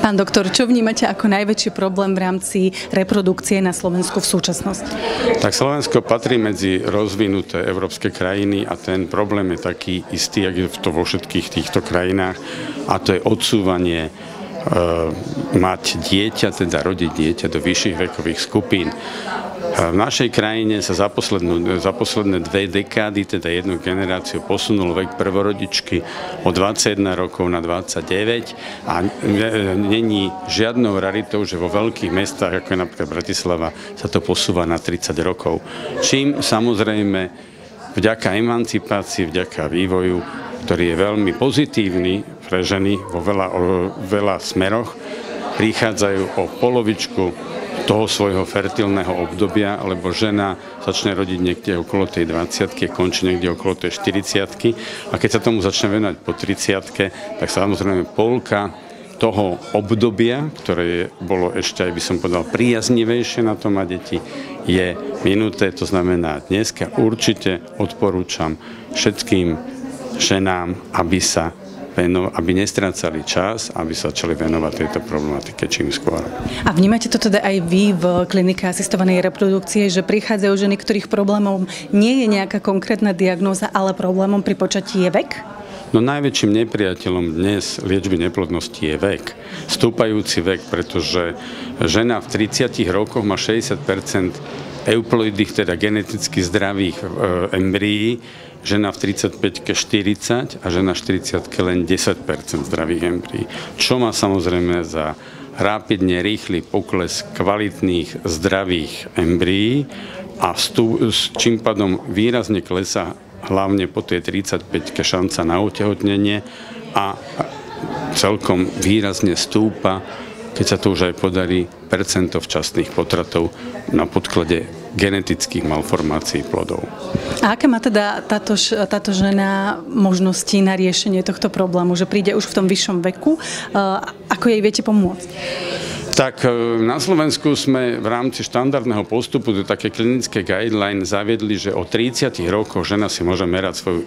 Pán doktor, čo vnímate ako najväčší problém v rámci reprodukcie na Slovensku v súčasnosti? Tak Slovensko patrí medzi rozvinuté európske krajiny a ten problém je taký istý, jak je to vo všetkých týchto krajinách, a to je odsúvanie mať dieťa, teda rodiť dieťa do vyšších vekových skupín. V našej krajine sa za posledné 2 dekády, teda jednu generáciu, posunul vek prvorodičky od 21 rokov na 29 a není žiadnou raritou, že vo veľkých mestách, ako je napríklad Bratislava, sa to posúva na 30 rokov. Čím samozrejme vďaka emancipácii, vďaka vývoju, ktorý je veľmi pozitívny pre ženy vo veľa smeroch, prichádzajú o polovičku toho svojho fertilného obdobia, lebo žena začne rodiť niekde okolo tej 20-ky, končí niekde okolo tej 40-ky a keď sa tomu začne venovať po 30-ke, tak samozrejme polka toho obdobia, ktoré bolo ešte, aj by som povedal, priaznivejšie na to mať deti, je minuté. To znamená, dneska určite odporúčam všetkým ženám, aby nestrácali čas, aby sa začali venovať tejto problematike čím skôr. A vnímate to teda aj vy v klinike asistovanej reprodukcie, že prichádzajú ženy, ktorých problémom nie je nejaká konkrétna diagnóza, ale problémom pri počatí je vek? No najväčším nepriateľom dnes liečby neplodnosti je vek. Stúpajúci vek, pretože žena v 30 rokoch má 60% euploidných, teda geneticky zdravých embryí, žena v 35-ke 40 a žena v 40-ke len 10% zdravých embryí. Čo má samozrejme za rápidne rýchly pokles kvalitných zdravých embryí a čím pádom výrazne klesá hlavne po tej 35-ke šanca na otehotnenie a celkom výrazne stúpa, keď sa to už aj podarí, percento včasných potratov na podklade genetických malformácií plodov. A aké má teda táto žena možnosti na riešenie tohto problému, že príde už v tom vyššom veku? Ako jej viete pomôcť? Tak na Slovensku sme v rámci štandardného postupu do také klinické guideline zaviedli, že o 30 rokoch žena si môže merať svoju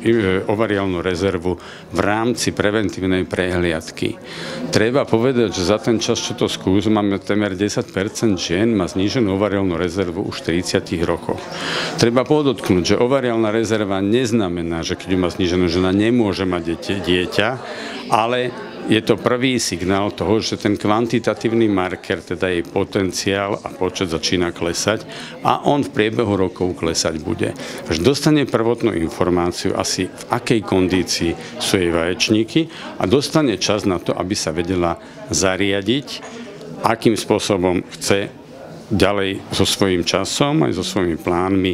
ovariálnu rezervu v rámci preventívnej prehliadky. Treba povedať, že za ten čas, čo to máme témer 10% žien má zníženú ovariálnu rezervu už v 30 rokoch. Treba podotknúť, že ovariálna rezerva neznamená, že keď má zníženú, žena nemôže mať dieťa, ale je to prvý signál toho, že ten kvantitatívny marker, teda jej potenciál a počet začína klesať a on v priebehu rokov klesať bude. Až dostane prvotnú informáciu asi v akej kondícii sú jej vaječníky a dostane čas na to, aby sa vedela zariadiť, akým spôsobom chce ďalej so svojím časom aj so svojimi plánmi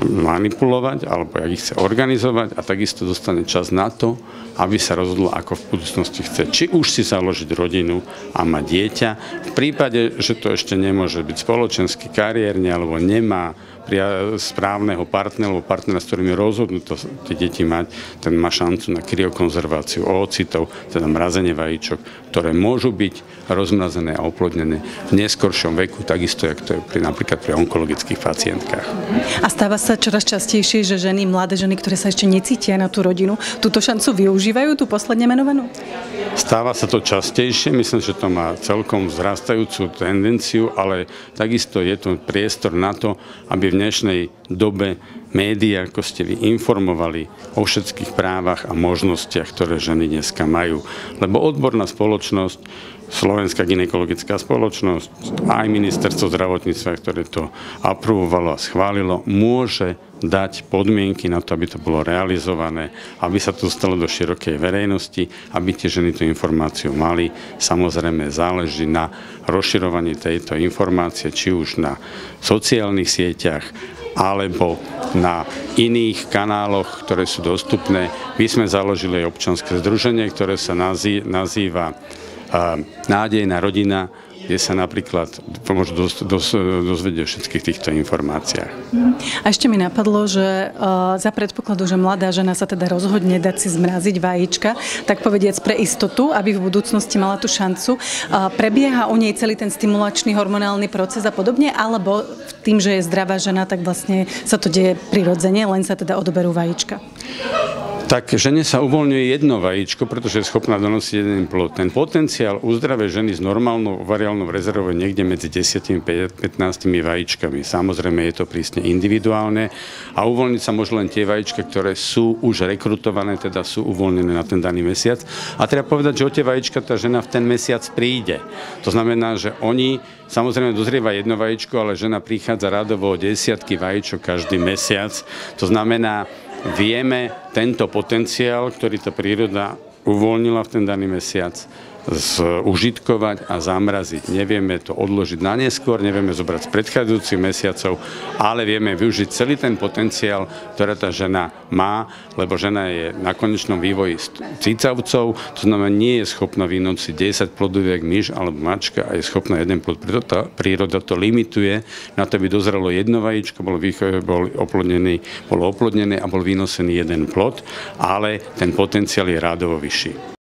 manipulovať alebo jak ich chce organizovať a takisto dostane čas na to, aby sa rozhodla, ako v budúcnosti chce. Či už si založiť rodinu a mať dieťa. V prípade, že to ešte nemôže byť spoločensky, kariérne alebo nemá správneho partnera alebo partnera, s ktorými rozhodnú tie deti mať, ten má šancu na kryokonzerváciu oocitov, teda mrazenie vajíčok, ktoré môžu byť rozmrazené a oplodnené v neskoršom veku, takisto, jak to je napríklad pri onkologických pacientkách. A stáva sa čoraz častejšie, že mladé ženy, ktoré sa ešte necítia na tú rodinu, túto šancu využívajú, tú posledne menovanú? Stáva sa to častejšie, myslím, že to má celkom vzrastajúcu tendenciu, ale takisto je to priestor na to, aby v dnešnej dobe médiá, ako ste vy, informovali o všetkých právach a možnostiach, ktoré ženy dneska majú. Lebo odborná spoločnosť, Slovenská gynekologická spoločnosť, aj ministerstvo zdravotníctva, ktoré to aprobovalo a schválilo, môže dať podmienky na to, aby to bolo realizované, aby sa to dostalo do širokej verejnosti, aby tie ženy tú informáciu mali. Samozrejme záleží na rozširovaní tejto informácie, či už na sociálnych sieťach, alebo na iných kanáloch, ktoré sú dostupné. My sme založili aj občianske združenie, ktoré sa nazýva Nádejná rodina, kde sa napríklad môžu dozvedieť o všetkých týchto informáciách. A ešte mi napadlo, že za predpokladu, že mladá žena sa teda rozhodne dať si zmraziť vajíčka, tak povediac pre istotu, aby v budúcnosti mala tú šancu, prebieha u nej celý ten stimulačný hormonálny proces a podobne, alebo tým, že je zdravá žena, tak vlastne sa to deje prirodzene, len sa teda odoberú vajíčka? tak žene sa uvoľňuje jedno vajíčko, pretože je schopná donosiť jeden plod. Ten potenciál u zdravej ženy s normálnou ovariálnou rezervou je niekde medzi 10 a 15 vajíčkami. Samozrejme je to prísne individuálne a uvoľniť sa môžu len tie vajíčka, ktoré sú už rekrutované, teda sú uvoľnené na ten daný mesiac. A treba povedať, že o tie vajíčka tá žena v ten mesiac príde. To znamená, že samozrejme dozrieva jedno vajíčko, ale žena prichádza radovo o desiatky vajíčok každý mesiac. To znamená, vieme tento potenciál, ktorý tá príroda uvoľnila v ten daný mesiac, užitkovať a zamraziť. Nevieme to odložiť na neskôr, nevieme zobrať z predchádzajúcich mesiacov, ale vieme využiť celý ten potenciál, ktorý tá žena má, lebo žena je na konečnom vývoji cicavcov, to znamená, nie je schopná vynosiť 10 plodoviek myš alebo mačka a je schopná jeden plod. Preto tá príroda to limituje na to, aby dozrelo jedno vajíčko, bolo oplodnené a bol vynosený jeden plod, ale ten potenciál je rádovo vyšší.